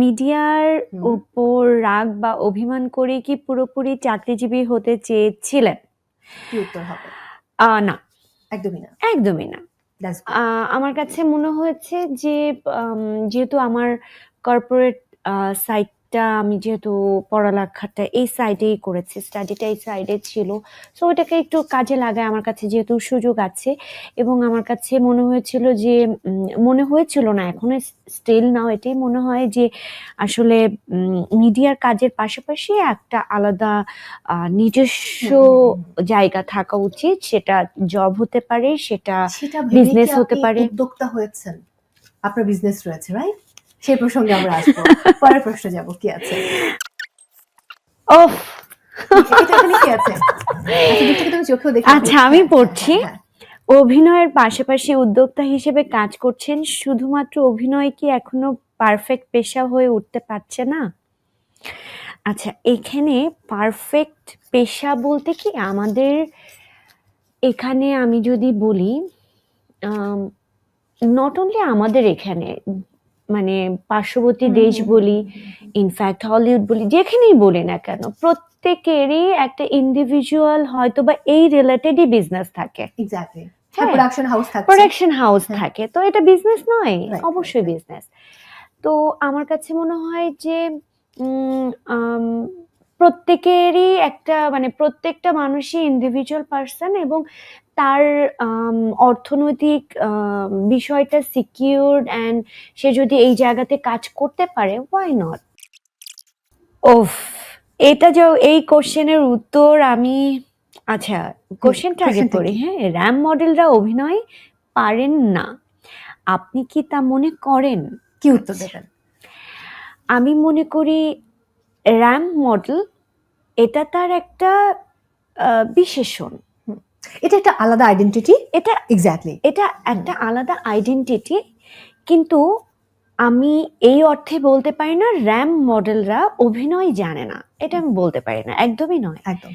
মিডিয়ার হুম। উপর রাগ বা অভিমান করে কি পুরোপুরি চাকরিজীবী হতে চেয়েছিলেন? কি উত্তর হবে? না, একদমই না। একদমই না। That's good. আমার কাছে মনে হয়েছে যে যেহেতু আমার কর্পোরেট সাইডটা আমি যেহেতু পড়ালেখাটা এই সাইডেই করেছি, স্টাডিটা এই সাইডে ছিল। সো ওটাকে একটু কাজে লাগায় আমার কাছে যেহেতু সুযোগ আছে এবং আমার কাছে মনে হয়েছিল যে মনে হয়েছিল না এখনো স্টিল নাও এটাই মনে হয় যে আসলে মিডিয়ার কাজের পাশাপাশি একটা আলাদা নিজস্ব জায়গা থাকা উচিত। সেটা জব হতে পারে, সেটা সেটা ভেবে কি বিজনেস হতে আপনি পারে। উদ্যোক্তা হয়েছেন? আপনার বিজনেস রয়েছে, রাইট? সেই প্রসঙ্গে আমরা আসবো। পরের প্রশ্নে যাব, কি আছে? ওফ! এটা এখানে কি আছে? আচ্ছা, দুটোকে তুমি চোখেও দেখে নাও। আচ্ছা, আমি হ্যাঁ, পড়ছি। হ্যাঁ। অভিনয়ের পাশাপাশি উদ্যোক্তা হিসেবে কাজ করছেন। শুধুমাত্র অভিনয় কি এখনো পারফেক্ট পেশা হয়ে উঠতে পারছে না? আচ্ছা, এখানে পারফেক্ট পেশা বলতে কি আমাদের এখানে আমি যদি বলি নট অনলি আমাদের এখানে মানে পার্শ্ববর্তী দেশ বলি, ইনফ্যাক্ট হলিউড বলি, যেখানেই বলি না কেন প্রত্যেকেরই একটা ইন্ডিভিজুয়াল হয়তো বা এই রিলেটেডই বিজনেস থাকে। এক্স্যাক্টলি। হ্যাঁ, প্রোডাকশন হাউস থাকে। প্রোডাকশন হাউস থাকে, তো এটা বিজনেস নয়? Right, অবশ্যই right. বিজনেস। তো আমার কাছে মনে হয় যে প্রত্যেকেরই একটা মানে প্রত্যেকটা মানুষই ইন্ডিভিজুয়াল পার্সন এবং তার অর্থনৈতিক বিষয়টা সিকিউরড অ্যান্ড সে যদি এই জায়গাতে কাজ করতে পারে, ওয়াই নট? ওফ, এটা যে এই কোশ্চেনের উত্তর আমি আচ্ছা কোশ্চেনটা আগে কোশ্চেনটা পড়ি। কি? হ্যাঁ, র্যাম মডেলরা অভিনয় পারেন না, আপনি কি তা মনে করেন? কি উত্তর দেবেন? আমি মনে করি র্যাম মডেল এটা তার একটা বিশেষণ। এটা একটা আলাদা আইডেন্টিটি। এটা এক্স্যাক্টলি। এটা একটা আলাদা আইডেন্টিটি, কিন্তু আমি এই অর্থে বলতে পারি না র্যাম মডেলরা অভিনয় জানে না, এটা আমি বলতে পারি না, একদমই নয়। একদম।